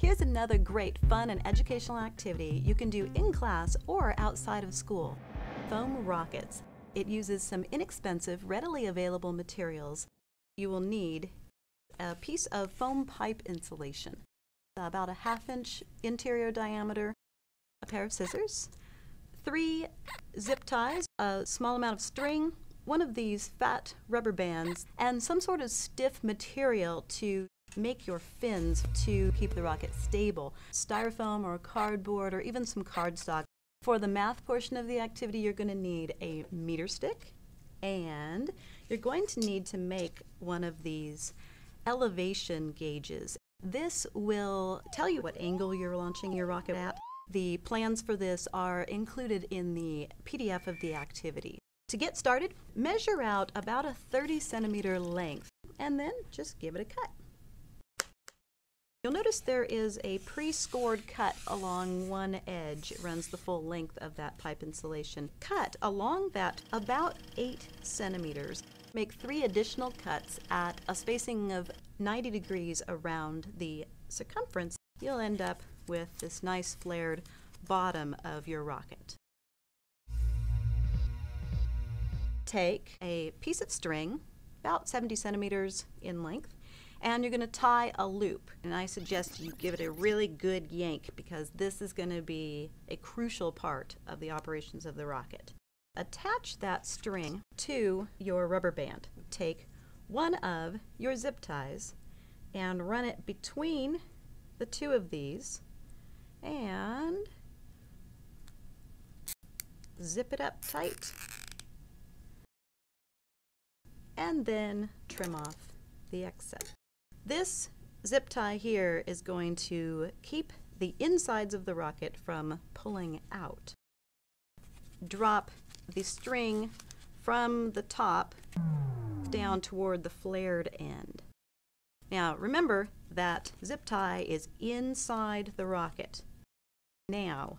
Here's another great fun and educational activity you can do in class or outside of school. Foam rockets. It uses some inexpensive, readily available materials. You will need a piece of foam pipe insulation, about a 1/2 inch interior diameter, a pair of scissors, 3 zip ties, a small amount of string, one of these fat rubber bands, and some sort of stiff material to make your fins to keep the rocket stable. Styrofoam or cardboard or even some cardstock. For the math portion of the activity, you're going to need a meter stick, and you're going to need to make one of these elevation gauges. This will tell you what angle you're launching your rocket at. The plans for this are included in the PDF of the activity. To get started, measure out about a 30-centimeter length and then just give it a cut. You'll notice there is a pre-scored cut along one edge. It runs the full length of that pipe insulation. Cut along that about 8 centimeters. Make 3 additional cuts at a spacing of 90 degrees around the circumference. You'll end up with this nice flared bottom of your rocket. Take a piece of string, about 70 centimeters in length, and you're going to tie a loop. And I suggest you give it a really good yank because this is going to be a crucial part of the operations of the rocket. Attach that string to your rubber band. Take one of your zip ties and run it between the 2 of these and zip it up tight, and then trim off the excess. This zip tie here is going to keep the insides of the rocket from pulling out. Drop the string from the top down toward the flared end. Now remember that zip tie is inside the rocket. Now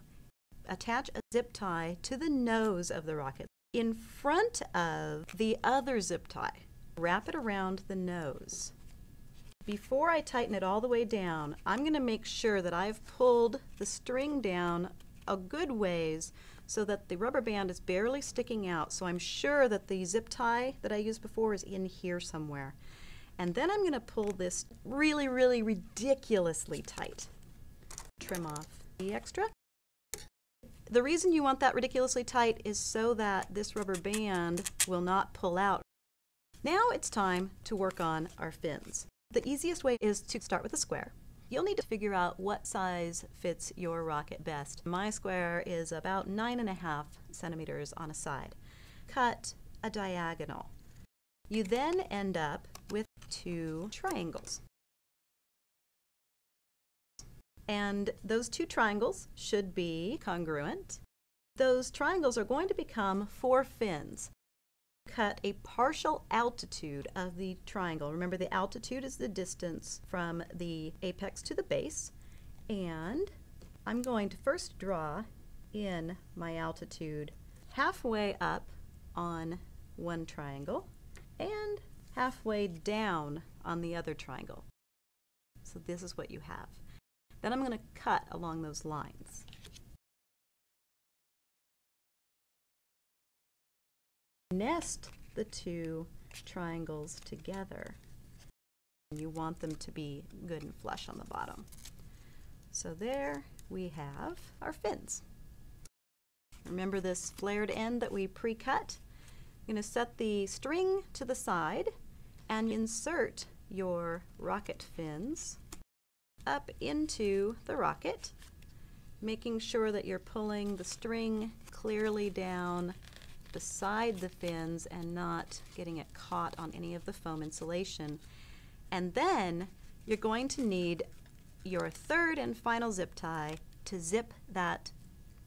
attach a zip tie to the nose of the rocket in front of the other zip tie. Wrap it around the nose. Before I tighten it all the way down, I'm going to make sure that I've pulled the string down a good ways so that the rubber band is barely sticking out. So I'm sure that the zip tie that I used before is in here somewhere. And then I'm going to pull this really, really ridiculously tight. Trim off the extra. The reason you want that ridiculously tight is so that this rubber band will not pull out. Now it's time to work on our fins. The easiest way is to start with a square. You'll need to figure out what size fits your rocket best. My square is about 9.5 centimeters on a side. Cut a diagonal. You then end up with 2 triangles. And those 2 triangles should be congruent. Those triangles are going to become 4 fins. Cut a partial altitude of the triangle. Remember, the altitude is the distance from the apex to the base. And I'm going to first draw in my altitude halfway up on one triangle and halfway down on the other triangle. So this is what you have. Then I'm going to cut along those lines. Nest the 2 triangles together. You want them to be good and flush on the bottom. So there we have our fins. Remember this flared end that we pre-cut? You're going to set the string to the side and insert your rocket fins up into the rocket, making sure that you're pulling the string clearly down beside the fins and not getting it caught on any of the foam insulation. And then you're going to need your 3rd and final zip tie to zip that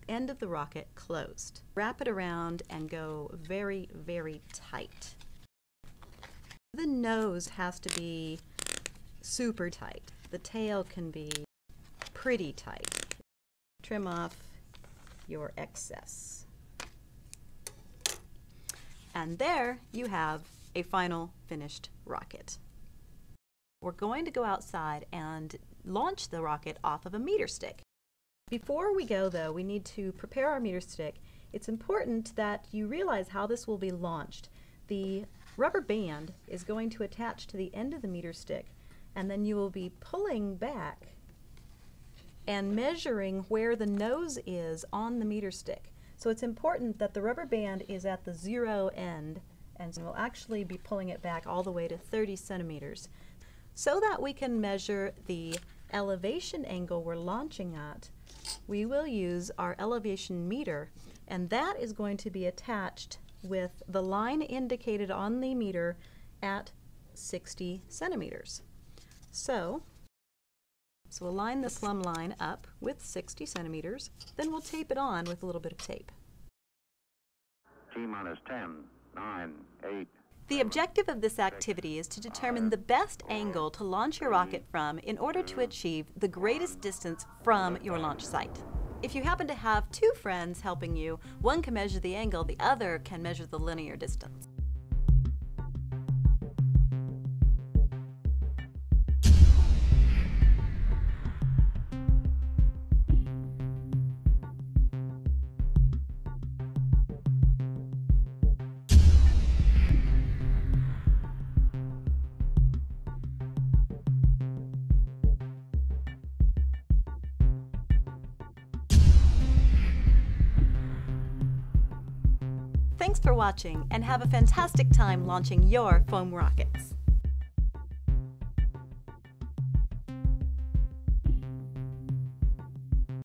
end of the rocket closed. Wrap it around and go very, very tight. The nose has to be super tight. The tail can be pretty tight. Trim off your excess. And there you have a final finished rocket. We're going to go outside and launch the rocket off of a meter stick. Before we go, though, we need to prepare our meter stick. It's important that you realize how this will be launched. The rubber band is going to attach to the end of the meter stick, and then you will be pulling back and measuring where the nose is on the meter stick. So it's important that the rubber band is at the 0 end, and we'll actually be pulling it back all the way to 30 centimeters. So that we can measure the elevation angle we're launching at, we will use our elevation meter, and that is going to be attached with the line indicated on the meter at 60 centimeters. So we'll line the plumb line up with 60 centimeters, then we'll tape it on with a little bit of tape. T-minus 10, 9, 8. The objective of this activity is to determine the best angle to launch your rocket from in order to achieve the greatest distance from your launch site. If you happen to have two friends helping you, one can measure the angle, the other can measure the linear distance. Thanks for watching, and have a fantastic time launching your foam rockets.